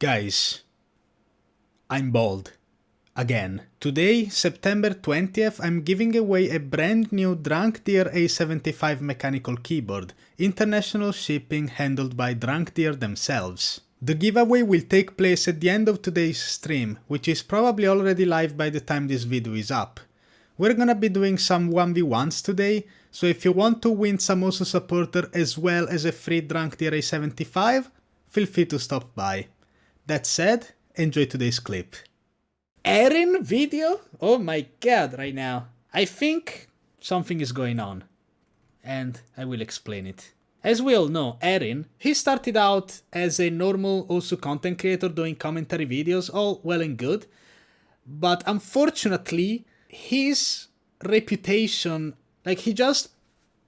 Guys, I'm bald. Again. Today, September 20th, I'm giving away a brand new Drunk Deer A75 mechanical keyboard, international shipping handled by Drunk Deer themselves. The giveaway will take place at the end of today's stream, which is probably already live by the time this video is up. We're gonna be doing some 1v1s today, so if you want to win some Osu supporter as well as a free Drunk Deer A75, feel free to stop by. That said, enjoy today's clip. Erin video? Oh my god, right now. I think something is going on. And I will explain it. As we all know, Erin, he started out as a normal Osu content creator doing commentary videos, all well and good. But unfortunately, his reputation, like he just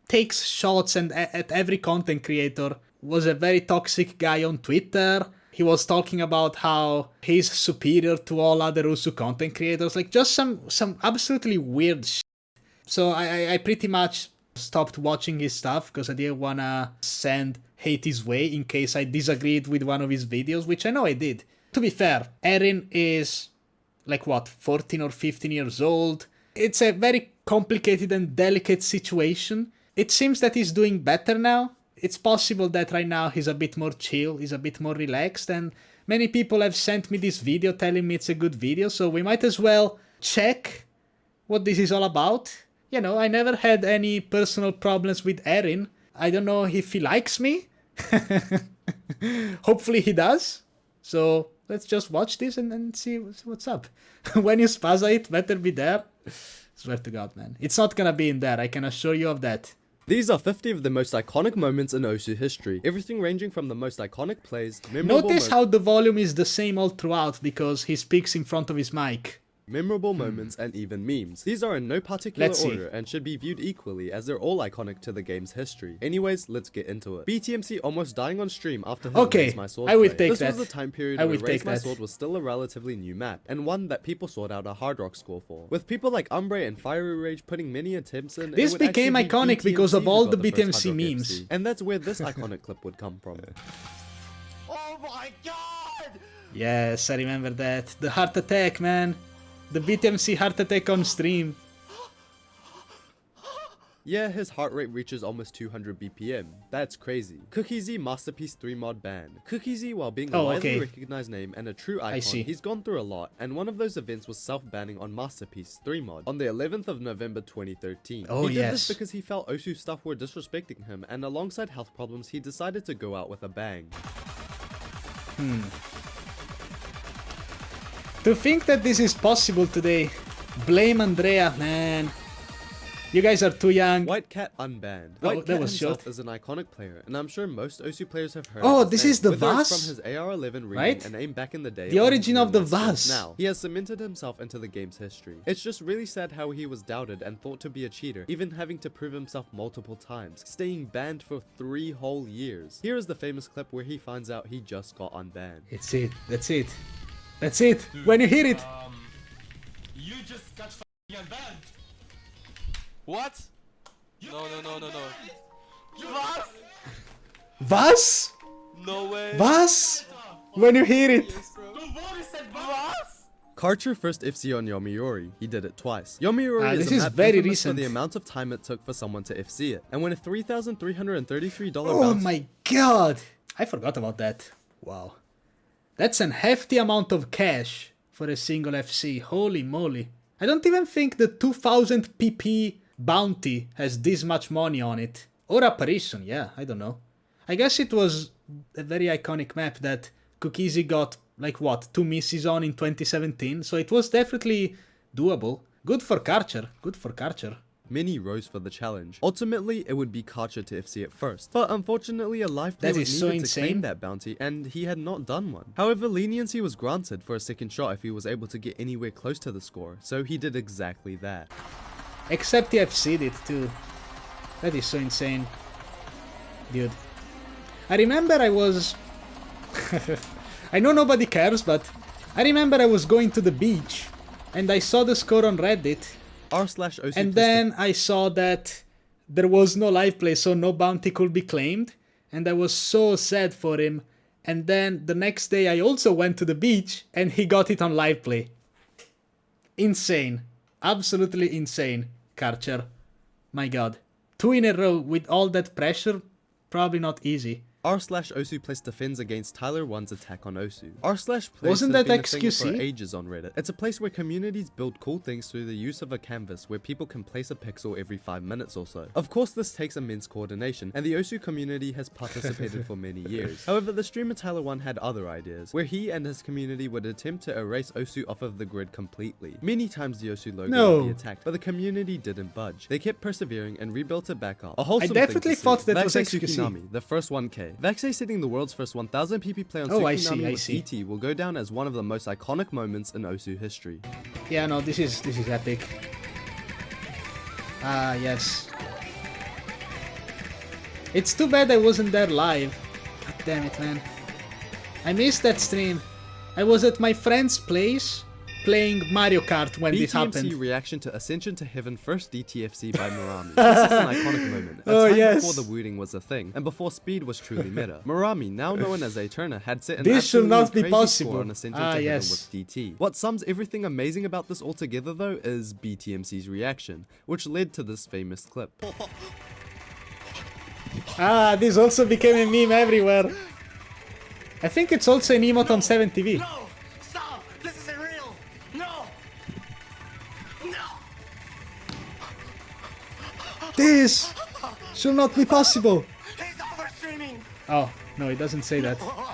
takes shots and at every content creator, was a very toxic guy on Twitter. He was talking about how he's superior to all other Osu content creators, like just some absolutely weird shit. So I pretty much stopped watching his stuff because I didn't wanna send hate his way in case I disagreed with one of his videos, which I know I did. To be fair, Erin is like what, 14 or 15 years old. It's a very complicated and delicate situation. It seems that he's doing better now. It's possible that right now he's a bit more chill, he's a bit more relaxed, and many people have sent me this video telling me it's a good video, so we might as well check what this is all about. You know, I never had any personal problems with Erin. I don't know if he likes me. Hopefully he does. So let's just watch this and see what's up. When you Spazza it, better be there. Swear to God, man. It's not gonna be in there, I can assure you of that. These are 50 of the most iconic moments in Osu history, everything ranging from the most iconic plays, Notice how the volume is the same all throughout because he speaks in front of his mic. memorable moments, and even memes. These are in no particular order and should be viewed equally as they're all iconic to the game's history. Anyways, let's get into it. BTMC almost dying on stream after his Raise My Sword I will play. take this that. was a time period where Raise My Sword was still a relatively new map, and one that people sought out a hard rock score for. With people like Umbre and Fiery Rage putting many attempts in, this became iconic because of all the BTMC memes. FC. And that's where this iconic clip would come from. Oh my god! Yes, I remember that. The heart attack, man. The BTMC heart attack on stream. Yeah, his heart rate reaches almost 200 BPM. That's crazy. Cookie Z Masterpiece 3 mod ban. Cookie Z, while being a widely recognized name and a true icon, he's gone through a lot, and one of those events was self-banning on Masterpiece 3 mod on the 11th of November 2013. He did this because he felt Osu stuff were disrespecting him, and alongside health problems, he decided to go out with a bang. To think that this is possible today. Blame Andrea, man. You guys are too young. White Cat unbanned. Oh, White Cat himself is an iconic player, and I'm sure most Osu players have heard of this name, is the whether it's Vaz? from his AR-11 reading Right? and aim back in the day. The origin of the Vaz. Now, he has cemented himself into the game's history. It's just really sad how he was doubted and thought to be a cheater, even having to prove himself multiple times, staying banned for 3 whole years. Here is the famous clip where he finds out he just got unbanned. It's it. That's it. That's it. Dude, when you hear it. You just got unbanned. What? No. What? Was? No way. Was? When you hear it. Karcher first FC on Yomiuri. He did it twice. Yomiuri this is a is map very infamous recent. for the amount of time it took for someone to FC it, and when a $3,333 Oh bounce. my god. I forgot about that. Wow. That's an hefty amount of cash for a single FC. Holy moly. I don't even think the 2000 PP bounty has this much money on it. Or apparition, yeah, I don't know. I guess it was a very iconic map that Cookiezi got, like what, 2 misses on in 2017, so it was definitely doable. Good for Karcher, good for Karcher. Many rose for the challenge. Ultimately, it would be Karcher to FC it first, but unfortunately a live player was needed to claim that bounty, and he had not done one. However, leniency was granted for a second shot if he was able to get anywhere close to the score, so he did exactly that. Except he FC'd it too. That is so insane. Dude. I remember I was... I know nobody cares, but I remember I was going to the beach and I saw the score on Reddit. And then I saw that there was no live play, so no bounty could be claimed. And I was so sad for him. And then the next day I also went to the beach and he got it on live play. Insane. Absolutely insane, Karcher. My god. 2 in a row with all that pressure, probably not easy. r/Osu Place defends against Tyler 1's attack on Osu. r/Place Wasn't has that been a thing XQC? for ages on Reddit. It's a place where communities build cool things through the use of a canvas where people can place a pixel every 5 minutes or so. Of course this takes immense coordination, and the Osu community has participated for many years. However, the streamer Tyler 1 had other ideas, where he and his community would attempt to erase Osu off of the grid completely. Many times the Osu logo would be attacked, but the community didn't budge. They kept persevering and rebuilt it back up. A wholesome I definitely thought that was XQC. Tsukinami, the first 1K. Vaxei setting the world's first 1000 PP play on Tsukinami with DT will go down as one of the most iconic moments in Osu history. Yeah, no, this is epic. Ah, yes. It's too bad I wasn't there live. God damn it, man. I missed that stream. I was at my friend's place playing Mario Kart when this happened. BTMC reaction to Ascension to Heaven first DTFC by Marami. This is an iconic moment. A time yes. before the wooting was a thing, and before speed was truly meta. Marami, now known as a turner, had set an This should not absolutely be crazy possible. score on Ascension Ah, to yes. Heaven with DT. What sums everything amazing about this altogether though is BTMC's reaction, which led to this famous clip. Ah, this also became a meme everywhere. I think it's also an emote on 7TV. No! Stop! This isn't real! No! No! This should not be possible. He's overstreaming! Oh, no, it doesn't say that. No!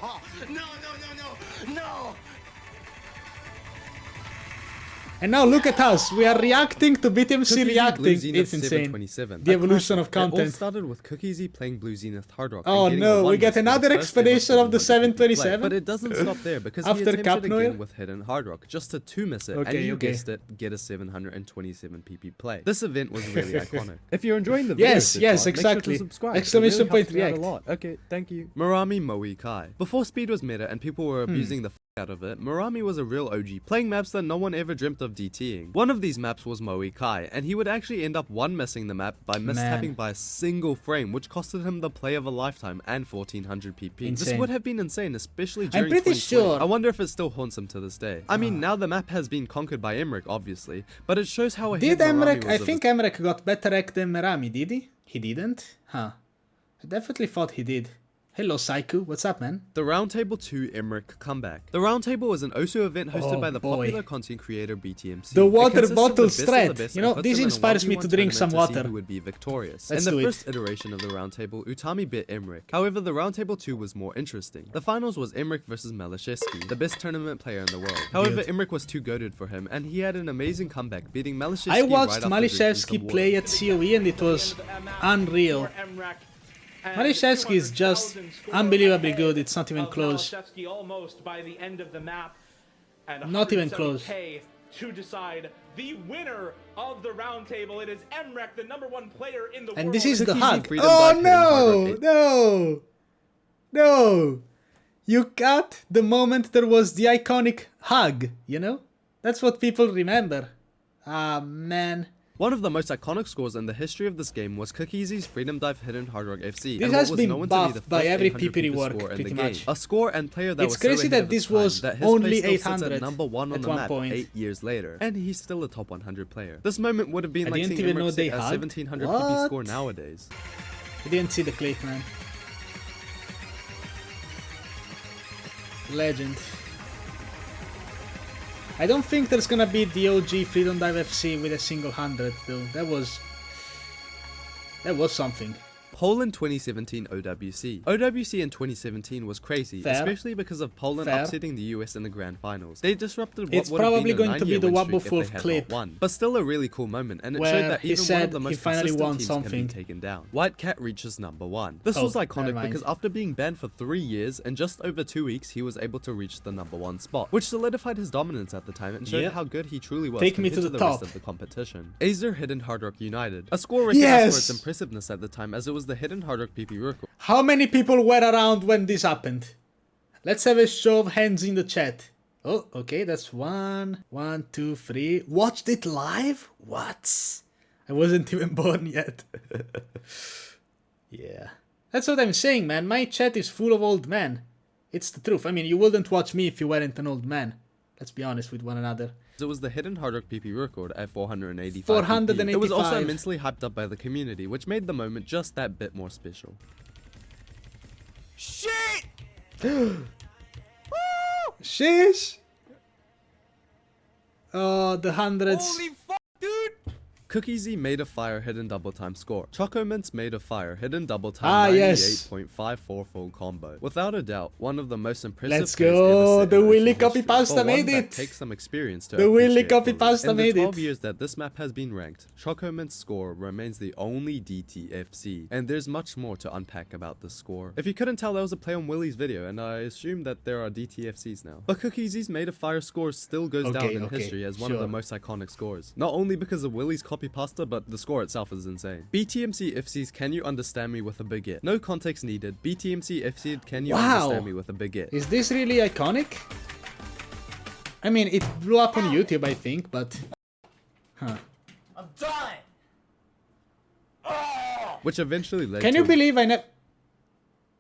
And now look at us. We are reacting to BTMC Cookie reacting. Blue Zenith It's insane. 727. The evolution of It all content. started with Cookie Z playing Blue Zenith Hard Rock. Oh and getting a no, we one get miss for the another first explanation ever of the 720 727. But it doesn't stop there because After he attempted Cap Noir? again with Hidden Hard Rock just to 2-miss it, and Okay, you okay. guessed it, get a 727 PP play. This event was really iconic. If you're enjoying the video, Yes, so yes, far, make sure to exactly. subscribe. Exclamation It really point helps me out react. a lot. Okay, thank you. Marami Moe Kai. Before speed was meta and people were abusing the out of it, Marami was a real OG, playing maps that no one ever dreamt of DTing. One of these maps was Moe Kai, and he would actually end up one-missing the map by mistapping by a single frame, which costed him the play of a lifetime and 1400 PP. This Insane. would have been insane, especially during pretty 2020. sure- I wonder if it still haunts him to this day. I mean, now the map has been conquered by Emmerich, obviously, but it shows how ahead Did Marami Emmerich? was I of think his Emmerich got better act than Merami, did he? He didn't? Huh. I definitely thought he did. Hello, Saiku. What's up, man? The Roundtable 2 Emmerich comeback. The Roundtable is an Osu event hosted Oh, by the boy. popular content creator BTMC. The It water consists of bottle the best of the strat. best You know, and puts this them in a inspires me 1v1 to drink some tournament to see water. who would be victorious. Let's In do the it. first iteration of the Roundtable, Utami beat Emmerich. However, the Roundtable 2 was more interesting. The finals was Emmerich versus Malashevsky, the best tournament player in the world. However, Good. Emmerich was too goated for him, and he had an amazing comeback, beating Malashevsky I watched right after drinking Malishevsky some play water. at COE and it was unreal. Malishevsky is just unbelievably good. It's not even close. Almost by the end of the map, and Not even close. 170K to decide the winner of the round table. It is Emrek, the #1 player in the world. And this is the Cookies hug. and freedom Oh dive hidden hard no! rock. No! No! You cut the moment there was the iconic hug, you know? That's what people remember. Ah, man. One of the most iconic scores in the history of this game was Cookiezy's Freedom Dive Hidden Hard Rock FC. This and has what was been known to be the buffed by first every 800 PP people rework, score in pretty the game. much. A score and player that It's was so crazy ahead that of this its time was that his only place still sits 800 at number 1 on at the one map point. 8 years later. And he's still a top 100 player. This moment would have been I like didn't seeing even know Emmerich they set a hugged. 1700 PP What? score nowadays. I didn't see the clip, man. Legend. I don't think there's gonna be the OG Freedom Dive FC with a single 100 though. That was something. Poland 2017 OWC. OWC in 2017 was crazy, Fair. especially because of Poland Fair. upsetting the US in the grand finals. They disrupted what It's would have probably been a going to be 9-year the win Wobble streak if they Fulf had clip. not won. But still a really cool moment, and it Where showed that he even one said of the he most finally consistent won teams something. can be taken down. White Cat reaches #1. This Oh, was never iconic mind. because after being banned for 3 years, in just over 2 weeks, he was able to reach the #1 spot, which solidified his dominance at the time and showed Yep. how good he truly was Take me compared to the the rest top. of the competition. Azer Hidden Hard Rock United. A score recognized Yes! for its impressiveness at the time, as it was the Hidden Hard Rock PP record. How many people were around when this happened? Let's have a show of hands in the chat. Oh, okay, that's 1, 2, 3. Watched it live? What? I wasn't even born yet. Yeah. That's what I'm saying, man. My chat is full of old men. It's the truth. I mean, you wouldn't watch me if you weren't an old man. Let's be honest with one another. It was the hidden Hard Rock PP record at 485 485. PP. It was also immensely hyped up by the community, which made the moment just that bit more special. Shit! Sheesh! Oh, the hundreds. Holy fuck, dude! Cookiesy made a fire hidden double time score. Choco Mints made a fire hidden double time 98.54 full combo. Without a doubt, one of the most impressive. Let's go! The Willy copy pasta made it! Takes some experience to the Willy appreciate copy fully. pasta made In the 12 it! years that this map has been ranked, Choco Mint's score remains the only DTFC, and there's much more to unpack about this score. If you couldn't tell, that was a play on Willy's video, and I assume that there are DTFCs now. But Cookiesy's made a fire score still goes down in history as one of the most iconic scores. Not only because of Willy's copy pasta, but the score itself is insane. BTMC FC's Can You Understand Me with a Big It. No context needed. BTMC FC'd Can You Understand Me with a Big It. Is this really iconic? I mean, it blew up on YouTube, I think, but... Huh. I'm done! Oh! Which eventually led Can to... you believe I never...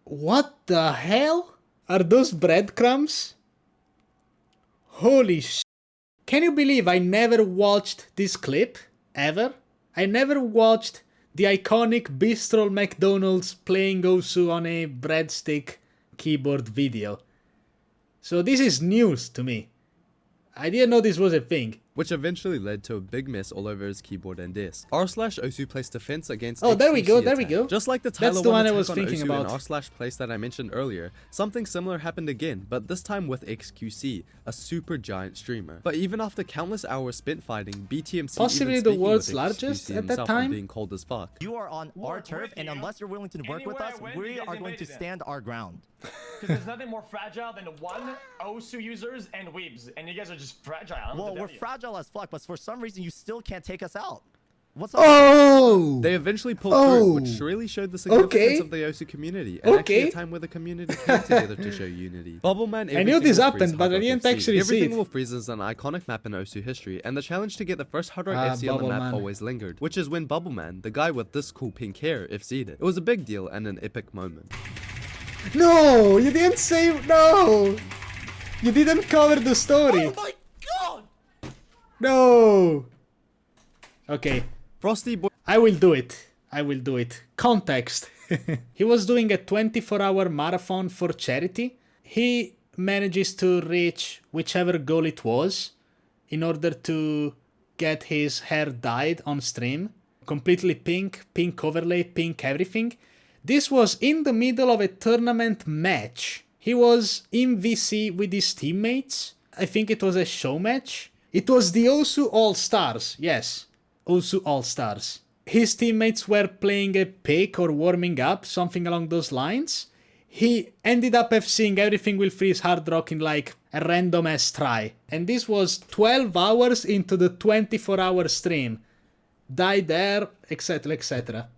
What the hell? Are those breadcrumbs? Holy sh... Can you believe I never watched this clip? Ever? I never watched the iconic Bistro McDonald's playing Osu on a breadstick keyboard video. So this is news to me. I didn't know this was a thing. Which eventually led to a big mess all over his keyboard and desk. r/Osu placed defense against Oh, there we go, XQC there we attack. go. Just like the Tyler That's the one I attack was on thinking Osu about. and r/place that I mentioned earlier, something similar happened again, but this time with XQC, a super giant streamer. But even after countless hours spent fighting, BTMC Possibly even the speaking world's with largest XQC at that himself time? on being cold as fuck. You are on our turf, and unless you're willing to work with us, we are going to stand our ground. Because there's nothing more fragile than one Osu users and weebs, and you guys are just fragile. Well, we're fragile as fuck, but for some reason you still can't take us out. What's up? Oh! They eventually pulled through, which really showed the significance of the Osu community, and actually a time where the community came together to show unity. Bubbleman, I knew this happened, but I didn't actually see Everything it. Will Freeze is an iconic map in Osu history, and the challenge to get the first Hard Rock FC on the map always lingered, which is when Bubbleman, the guy with this cool pink hair, FC'd it. It was a big deal and an epic moment. No! You didn't say... No! You didn't cover the story. Oh my god! No! Okay. Frosty Boy... I will do it. I will do it. Context. He was doing a 24-hour marathon for charity. He manages to reach whichever goal it was in order to get his hair dyed on stream. Completely pink, pink overlay, pink everything. This was in the middle of a tournament match. He was in VC with his teammates. I think it was a show match. It was the Osu All-Stars. Yes, Osu All-Stars. His teammates were playing a pick or warming up, something along those lines. He ended up FCing Everything Will Freeze Hard Rock in like a random ass try. And this was 12 hours into the 24-hour stream. Died there, etc, etc.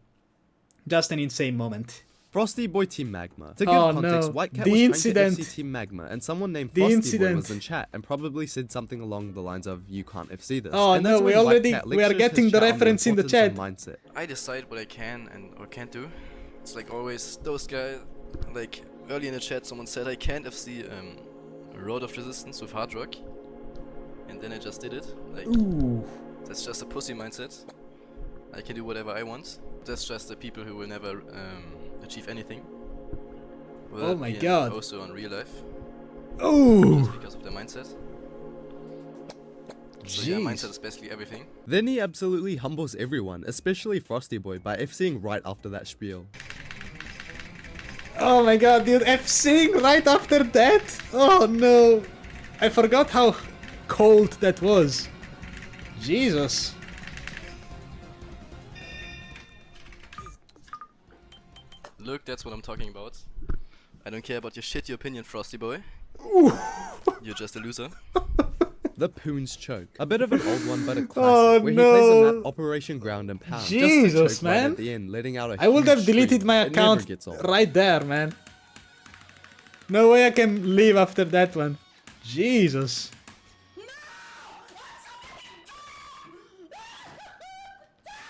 Just an insane moment. Frosty Boy Team Magma. To give context, no. White Cat The was incident. trying to FC Team Magma, and someone named The Frosty incident. Boy was in chat and probably said something along the lines of, "You can't FC this." Oh and no, that's we when White already Cat we are lectures getting his the chat on reference in the importance chat. of mindset. I decide what I can and or can't do. It's like always those guys, like early in the chat someone said I can't FC Road of Resistance with Hard Rock, and then I just did it. Like, Ooh. that's just a pussy mindset. I can do whatever I want. That's just the people who will never achieve anything. Oh my god. Also on real life. Ooh. Just because of their mindset. So yeah, mindset is basically everything. Then he absolutely humbles everyone, especially Frosty Boy, by FCing right after that spiel. Oh my god, dude, FCing right after that? Oh no. I forgot how cold that was. Jesus. Look, that's what I'm talking about. I don't care about your shitty opinion, Frosty Boy. You're just a loser. The Poon's Choke. A bit of an old one, but a classic, Oh, where he plays no. the map Operation Ground and Pound. Jesus, just to choke right man. at the end, letting out a I would have huge deleted scream. my It never account gets old. right there, man. No way I can leave after that one. Jesus.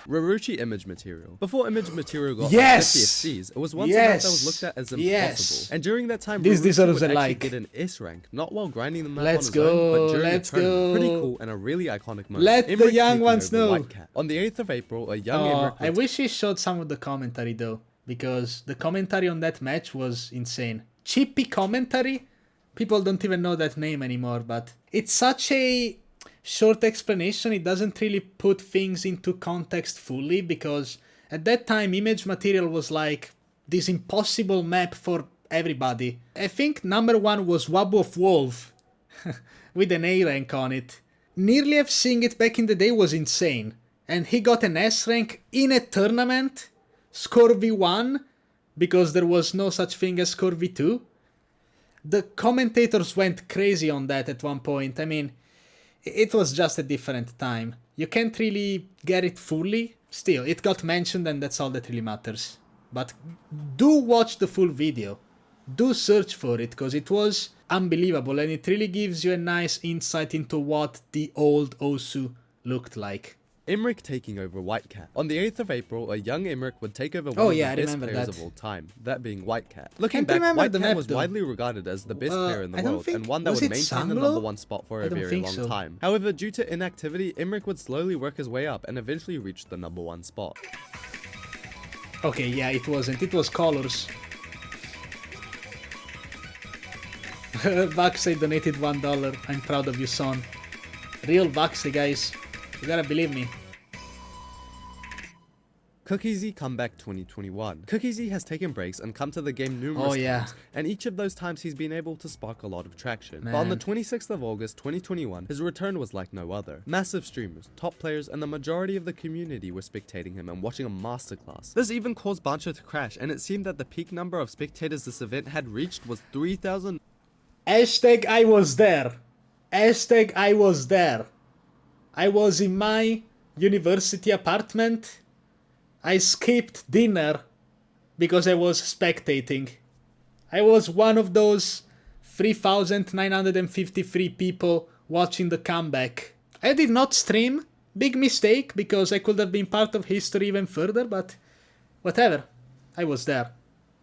Ruruchi image material. Before image material got Yes! 50 FCs, it was once a map that was looked at as impossible. And during that time, Ruruchi would actually get an S rank, not while grinding the map on his own, but during a tournament. Pretty cool and a really iconic moment. Let the young ones know. On the 8th of April, a young Emmerich... I wish he showed some of the commentary though, because the commentary on that match was insane. Chippy commentary? People don't even know that name anymore, but it's such a short explanation, it doesn't really put things into context fully, because at that time image material was like this impossible map for everybody. I think number 1 was Wabu of Wolf with an A rank on it. Nearly seeing it back in the day was insane, and he got an S rank in a tournament, score V1, because there was no such thing as score V2. The commentators went crazy on that at one point. I mean, it was just a different time. You can't really get it fully. Still, it got mentioned and that's all that really matters. But do watch the full video. Do search for it, because it was unbelievable and it really gives you a nice insight into what the old Osu looked like. Emmerich taking over Whitecat. On the 8th of April, a young Emmerich would take over one of the best players of all time, that being Whitecat. Looking back, Whitecat was widely regarded as the best player in the world, and one that would maintain the number 1 spot for a very long time. However, due to inactivity, Emmerich would slowly work his way up and eventually reach the number 1 spot. Okay, yeah, it wasn't. It was colors. Vaxey donated $1. I'm proud of you, son. Real Vaxey, guys. You gotta believe me. CookieZ Comeback 2021. CookieZ has taken breaks and come to the game numerous times, and each of those times he's been able to spark a lot of traction. But on the 26th of August 2021, his return was like no other. Massive streamers, top players, and the majority of the community were spectating him and watching a masterclass. This even caused Bancho to crash, and it seemed that the peak number of spectators this event had reached was 3,000. Hashtag I was there. Hashtag I was there. I was in my university apartment. I skipped dinner because I was spectating. I was one of those 3,953 people watching the comeback. I did not stream. Big mistake, because I could have been part of history even further, but whatever. I was there.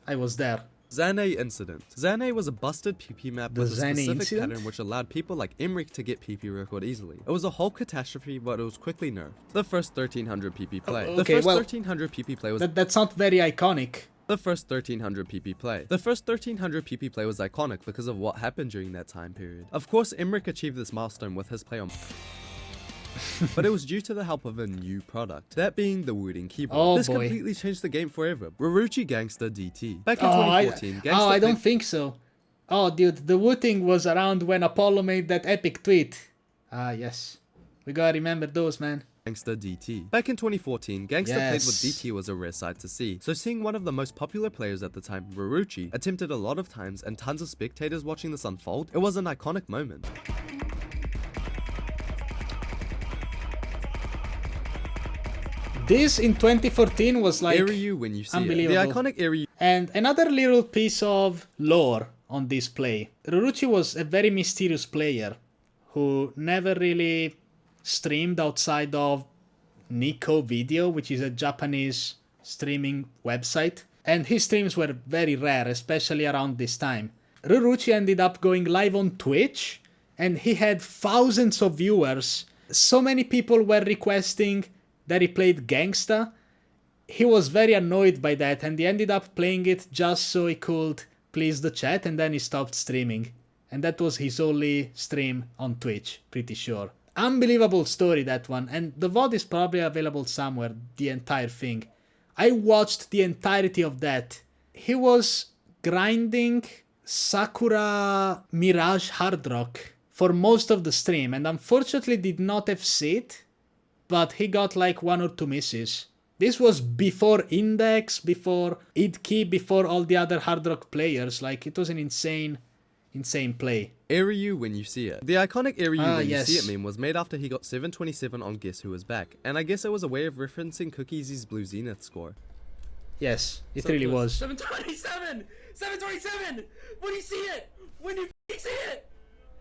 I was there. Zane Incident. Zane was a busted PP map with a specific pattern which allowed people like Emmerich to get PP record easily. It was a whole catastrophe, but it was quickly nerfed. The first 1300 PP play. The first 1300 PP play was... That's not very iconic. The first 1300 PP play. The first 1300 PP play was iconic because of what happened during that time period. Of course, Emmerich achieved this milestone with his play on... but it was due to the help of a new product, that being the wooting keyboard. This completely changed the game forever. Ruruchi Gangsta DT. Back in 2014, Gangsta... I don't think so. Oh, dude, the wooting was around when Apollo made that epic tweet. Ah, yes. We gotta remember those, man. Gangsta DT. Back in 2014, Gangsta played with DT was a rare sight to see, so seeing one of the most popular players at the time, Ruruchi, attempted a lot of times and tons of spectators watching this unfold, it was an iconic moment. This in 2014 was like when you see unbelievable. The iconic Area. And another little piece of lore on this play. Ruruchi was a very mysterious player who never really streamed outside of Nico Video, which is a Japanese streaming website. And his streams were very rare, especially around this time. Ruruchi ended up going live on Twitch, and he had thousands of viewers. So many people were requesting that he played Gangsta. He was very annoyed by that, and he ended up playing it just so he could please the chat, and then he stopped streaming. And that was his only stream on Twitch, pretty sure. Unbelievable story, that one, and the VOD is probably available somewhere, the entire thing. I watched the entirety of that. He was grinding Sakura Mirage Hard Rock for most of the stream, and unfortunately did not FC it, but he got like 1 or 2 misses. This was before Index, before Idki, before all the other Hard Rock players. Like, it was an insane play. Area when you see it. The iconic Area when you see it meme was made after he got 727 on Guess Who Was Back, and I guess it was a way of referencing CookieZ's Blue Zenith score. Yes, it really was. 727! 727! When do you see it? When do you see it?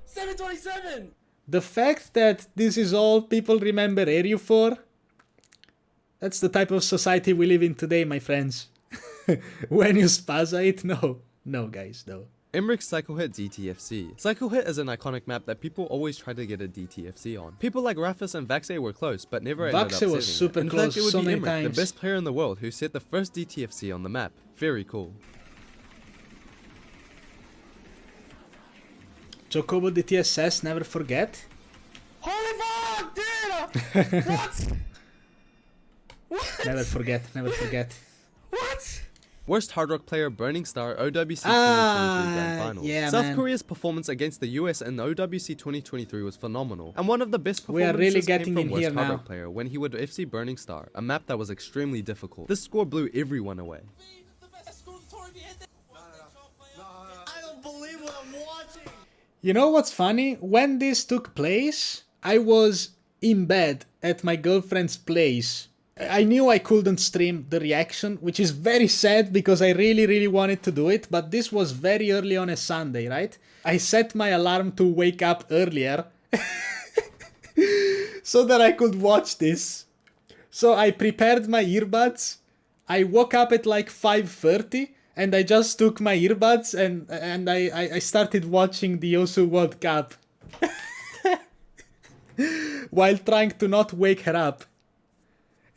727! The fact that this is all people remember Eru for, That's the type of society we live in today, my friends. When you Spazza it, no. No, guys, no. Emmerich Cycle Hit DTFC. Cycle Hit is an iconic map that people always try to get a DTFC on. People like Rafis and Vaxe were close, but never ended up Vaxe setting was super it. In close fact, it would so be many Emmerich, times. the best player in the world, who set the first DTFC on the map. Very cool. Chocobo DTSS, never forget. Holy fuck, dude! What? What? Never forget, never forget. What? Worst Hard Rock player Burning Star OWC 2023 Grand Finals. yeah, South man. Korea's performance against the US in OWC 2023 was phenomenal, and one of the best We are performances really getting came in from here Worst Hard now. Rock player when he would FC Burning Star, a map that was extremely difficult. This score blew everyone away. I don't believe what I'm watching. You know what's funny? When this took place, I was in bed at my girlfriend's place. I knew I couldn't stream the reaction, which is very sad because I really wanted to do it, but this was very early on a Sunday, right? I set my alarm to wake up earlier so that I could watch this. So I prepared my earbuds. I woke up at like 5:30 and I just took my earbuds and I started watching the Yosu World Cup while trying to not wake her up.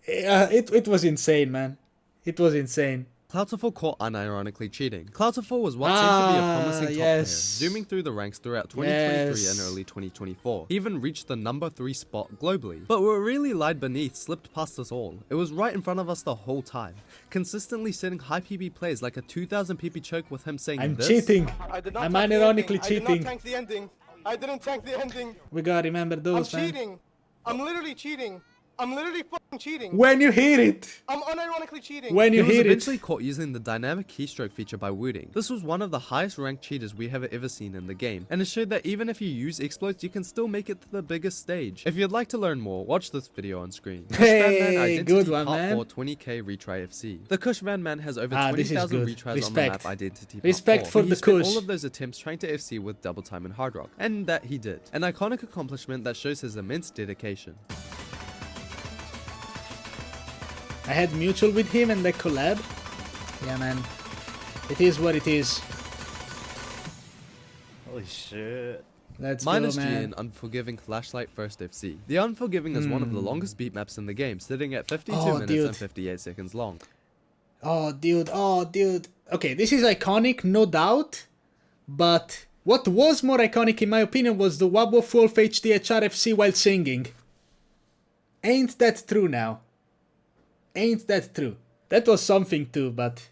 It was insane, man. It was insane. Cloudfall caught unironically cheating. Cloudfall was what seemed to be a promising top player, yes. zooming through the ranks throughout 2023 Yes. and early 2024. He even reached the number 3 spot globally. But what really lied beneath slipped past us all. It was right in front of us the whole time, consistently setting high PB plays like a 2000 PP choke with him saying I'm this. cheating. I did not I'm tank the unironically ending. I did cheating. not tank the ending. I didn't tank the ending. We gotta remember I'm those, man. cheating. I'm literally cheating. I'm literally fucking cheating. When you hear it. I'm unironically cheating. When you He was hear it. eventually caught using the dynamic keystroke feature by Wooting. This was one of the highest ranked cheaters we have ever seen in the game, and it showed that even if you use exploits, you can still make it to the biggest stage. If you'd like to learn more, watch this video on screen. Hey, good one, Part man. 4 20k retry FC. The Kush Van Man has over This is 20,000 good. retries on the Respect. map Identity Part Respect 4, for and he the spent Kush. all of those attempts trying to FC with double time and hard rock, and that he did. An iconic accomplishment that shows his immense dedication. I had mutual with him and the collab. Yeah, man. It is what it is. Holy shit. Let's Minus go, G man. in Unforgiving Flashlight First FC. The Unforgiving is one of the longest beat maps in the game, sitting at 52 minutes dude. and 58 seconds long. Oh, dude. Oh, dude. Okay, this is iconic, no doubt. But what was more iconic, in my opinion, was the Wabwolf Wolf HDHR FC while singing. Ain't that true now? Ain't that true? That was something too, but...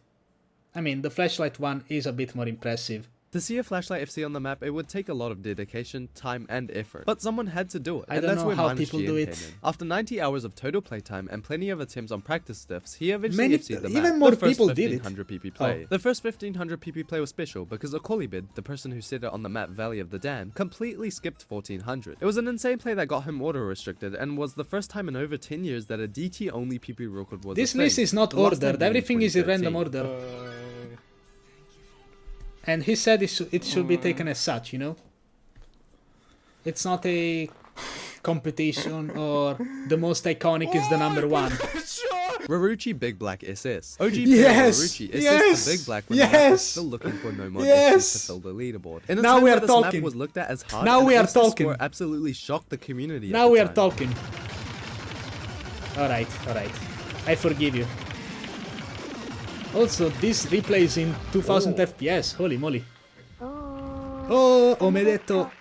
I mean, the flashlight one is a bit more impressive. To see a Flashlight FC on the map, it would take a lot of dedication, time, and effort. But someone had to do it, I and don't that's know where how Minus people GN do came it. in. After 90 hours of total playtime and plenty of attempts on practice stiffs, he eventually Many- FC'd the even map. more The first people did it. 1500 PP play. Oh. The first 1500 PP play was special because Okolibid, the person who set it on the map Valley of the Dam, completely skipped 1400. It was an insane play that got him auto-restricted and was the first time in over 10 years that a DT-only PP record was This a list thing. is not The last time ordered, being everything is in 2013. random order. And he said it should be taken as such, you know? It's not a competition or the most iconic is the number one. Raruchi Big Black SS. OG player Yes! Raruchi SS Yes! the Big Black when the map was Yes! still looking for no mod Yes! SCs to fill the leaderboard. In a Now time we where are this talking. map was looked at as hard, Now and we are SS score talking. absolutely shocked the community. Now at the we are time. talking. Alright, alright. I forgive you. Also, this replays in 2000 FPS. Holy moly. Oh, ho detto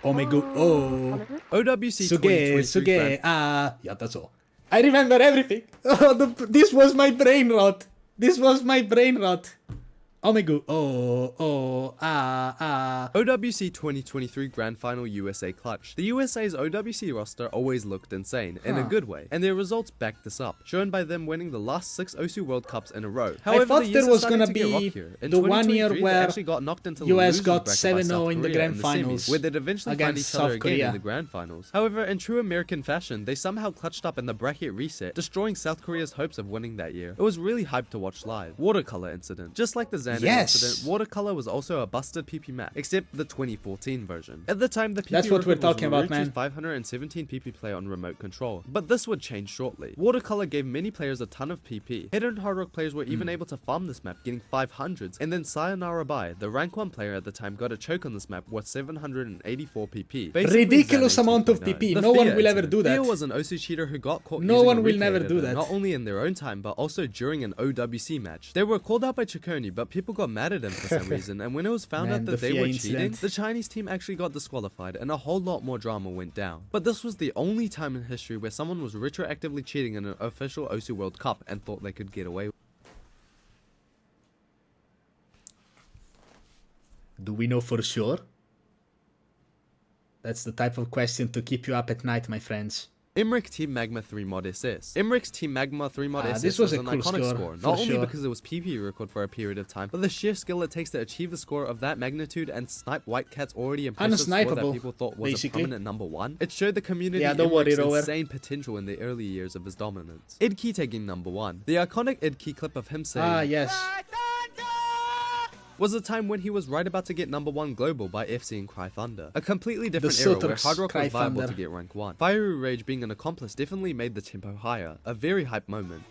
omegu, oh. OWC Suge, 2023 suge, yataso. I remember everything. Oh, this was my brain rot. This was my brain rot. Omegu, OWC 2023 Grand Final USA Clutch. The USA's OWC roster always looked insane, in a good way, and their results backed this up, shown by them winning the last 6 OSU World Cups in a row. However, thought the years there are was starting gonna to get be rockier. In the 1 year 2023, they where actually got knocked into the US losers got bracket by 7-0 South in the Korea grand semis, finals where they'd eventually find against each other South again Korea. in the grand finals. However, in true American fashion, they somehow clutched up in the bracket reset, destroying South Korea's hopes of winning that year. It was really hyped to watch live. Watercolor incident. Just like the Xander Yes. incident, Watercolor was also a busted PP map, except the 2014 version. At the time, the PP That's what we're record was talking about, reached with man. 517 PP play on remote control, but this would change shortly. Watercolor gave many players a ton of PP. Hidden Hard Rock players were even able to farm this map, getting 500s, and then Sayonara Bai, the rank 1 player at the time, got a choke on this map worth 784 PP. Basically, Ridiculous Xan amount of 18.9. PP. The No one Fear will ever incident. do that. Fear was an OC cheater who got caught No using one a will replay never editor, do that. not only in their own time, but also during an OWC match. They were called out by Ciccone, but people got mad at him for some reason, and when it was found Man, out the that they Fear were incident. cheating, the Chinese team actually got disqualified, and a whole lot more drama went down. But this was the only time in history where someone was retroactively cheating in an official OC World Cup and thought they could get away with it. Do we know for sure? That's the type of question to keep you up at night, my friends. Emmerich Team Magma 3 Mod SS. Emmerich's Team Magma 3 Mod SS this was a an cool iconic score, score, for not only sure. because it was PP record for a period of time, but the sheer skill it takes to achieve a score of that magnitude and snipe Whitecat's already impressive score that Unsnipeable, people thought was basically. a prominent number 1. It showed the community Yeah, don't worry, Emmerich's Rower. insane potential in the early years of his dominance. Idkey taking number 1. The iconic Idkey clip of him saying, Ah, yes. was a time when he was right about to get number 1 global by FC and Cry Thunder. A completely different The era where Sotoks, Hard Rock Cry was viable Thunder. to get rank 1. Fiery Rage being an accomplice definitely made the tempo higher. A very hype moment.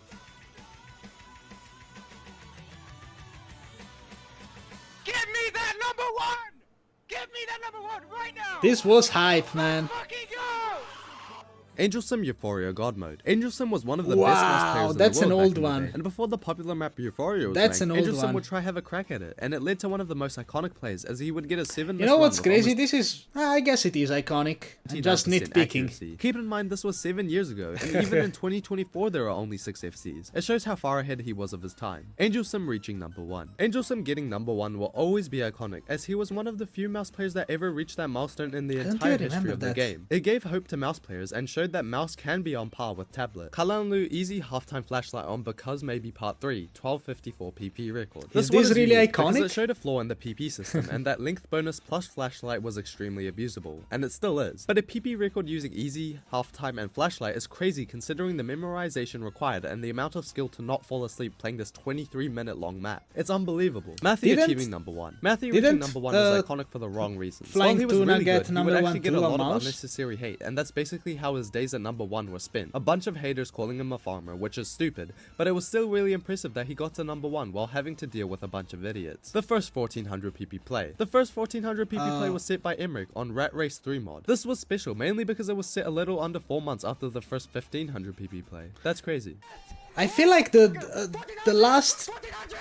Give me that number one! Give me that number one right now! This was hype, man. Fucking go! Angel Sim Euphoria God Mode. Angel Sim was one of the Wow, best mouse players in that's the an world old back in the one. day. And before the popular map Euphoria was That's ranked, an old Angel Sim one. would try have a crack at it, and it led to one of the most iconic plays, as he would get a 7 You know what's crazy? This is... I guess it is iconic. I'm just nitpicking. Accuracy. Keep in mind this was 7 years ago, and even in 2024 there are only 6 FCs. It shows how far ahead he was of his time. Angel Sim reaching number 1. Angel Sim getting number 1 will always be iconic, as he was one of the few mouse players that ever reached that milestone in the don't entire even history remember of the that. game. It gave hope to mouse players and showed that mouse can be on par with tablet. Kalanlu easy halftime flashlight on because maybe part 3, 1254 PP record. Is one this really unique because iconic? it showed a flaw in the PP system, and that length bonus plus flashlight was extremely abusable, and it still is. But a PP record using easy, halftime, and flashlight is crazy considering the memorization required and the amount of skill to not fall asleep playing this 23-minute long map. It's unbelievable. Matthew Didn't- achieving number 1. Matthew reaching didn't, number 1 is iconic for the wrong reasons. Flying While he was Tuna really get good, he number would 1 actually get a too on lot of mouse? unnecessary hate, and that's basically how his days at number 1 were spent. A bunch of haters calling him a farmer, which is stupid, but it was still really impressive that he got to number 1 while having to deal with a bunch of idiots. The first 1400 PP play. The first 1400 PP play was set by Emmerich on Rat Race 3 mod. This was special mainly because it was set a little under 4 months after the first 1500 PP play. That's crazy. I feel like the last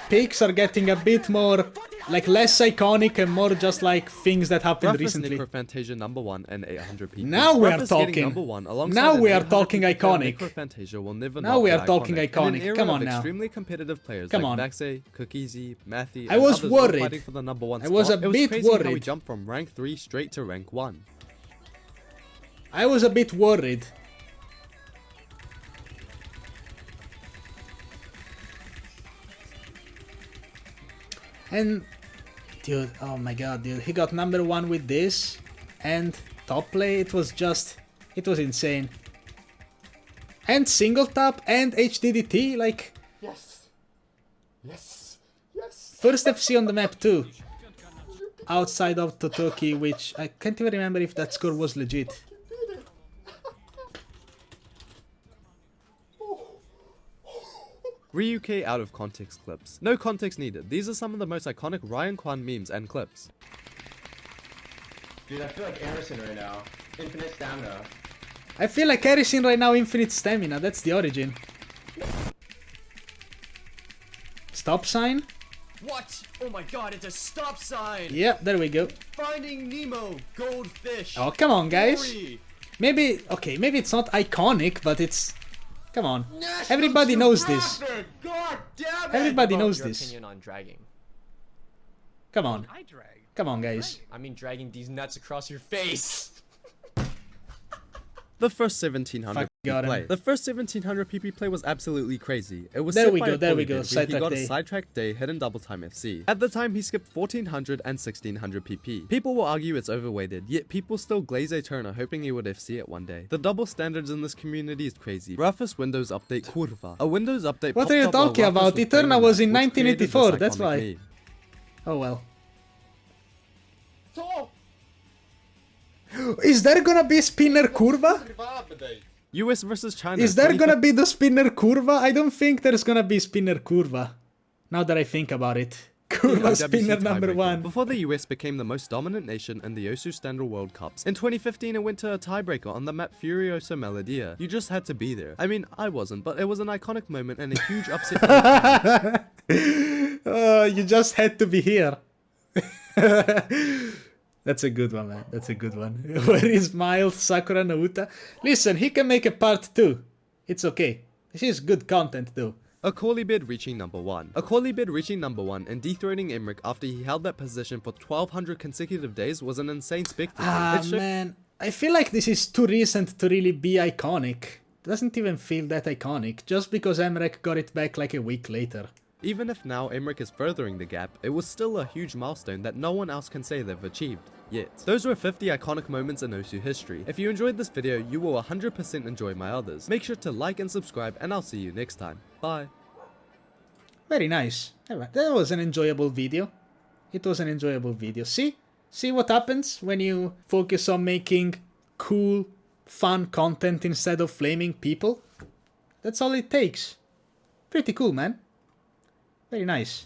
picks are getting a bit more, like, less iconic and more just like things that happened Roughness recently. Necrophantasia number 1 and 800 PP. Now we are Roughness getting talking. number 1 alongside Now an we are 800 talking PP player, iconic. Necrophantasia will never Now not we be are talking In an iconic. era Come of on now. extremely competitive players Come like on. Vaxe, Cookiesy, Matthew, I and was others all worried. fighting for the number 1 I was spot, a it bit crazy how he worried. jumped from rank 3 straight to rank 1. I was a bit worried. And dude, oh my god, dude, he got number 1 with this and top play. It was insane. And single tap and HDDT, like Yes. Yes. Yes. first FC on the map too. Outside of Totoki, which I can't even remember if that score was legit. Ryuke out of context clips. No context needed. These are some of the most iconic Ryan Kwan memes and clips. Dude, I feel like Anderson right now. Infinite stamina. I feel like Harrison right now, infinite stamina. That's the origin. Stop sign? What? Oh my god, it's a stop sign! Yeah, there we go. Finding Nemo, goldfish. Oh, come on, guys. Glory. Maybe, okay, maybe it's not iconic, but it's... Come on. Everybody knows this. God damn it! Everybody About knows your this. opinion on dragging. Come on. I drag. Come on, guys. I mean dragging these nuts across your face. The first 1700 Fuck, got PP him. play. The first 1700 PP play was absolutely crazy. It was There set we by go, a there we poly go, bid where he sidetrack got day. a sidetrack day hidden double time FC. At the time he skipped 1400 and 1600 PP. People will argue it's overweighted, yet people still glaze a Turner hoping he would FC it one day. The double standards in this community is crazy. Roughest Windows update Curva. A Windows update What popped are you up while talking Roughest about? was Eterna playing was the in map, which created this 1984, that's iconic why. meme. Oh well. Co? Is there gonna be spinner curva? US versus China. Is there gonna be the spinner curva? I don't think there's gonna be spinner curva. Now that I think about it. Curva spinner number 1. Before the US became the most dominant nation in the Osu Standard World Cups. In 2015 it went to a tiebreaker on the map Furioso Melodia. You just had to be there. I mean, I wasn't, but it was an iconic moment and a huge upset for the fans. You just had to be here. That's a good one, man. That's a good one. Where is Mild Sakura Nauta? Listen, he can make a part 2. It's okay. This is good content, though. A Corley reaching number 1. A Corley reaching number 1 and dethroning Emmerich after he held that position for 1200 consecutive days was an insane spectacle. Man. I feel like this is too recent to really be iconic. It doesn't even feel that iconic, just because Emmerich got it back like a week later. Even if now Emmerich is furthering the gap, it was still a huge milestone that no one else can say they've achieved. Yet. Those were 50 iconic moments in Osu history. If you enjoyed this video, you will 100% enjoy my others. Make sure to like and subscribe, and I'll see you next time. Bye. Very nice. That was an enjoyable video. It was an enjoyable video. See? See what happens when you focus on making cool, fun content instead of flaming people? That's all it takes. Pretty cool, man. Very nice.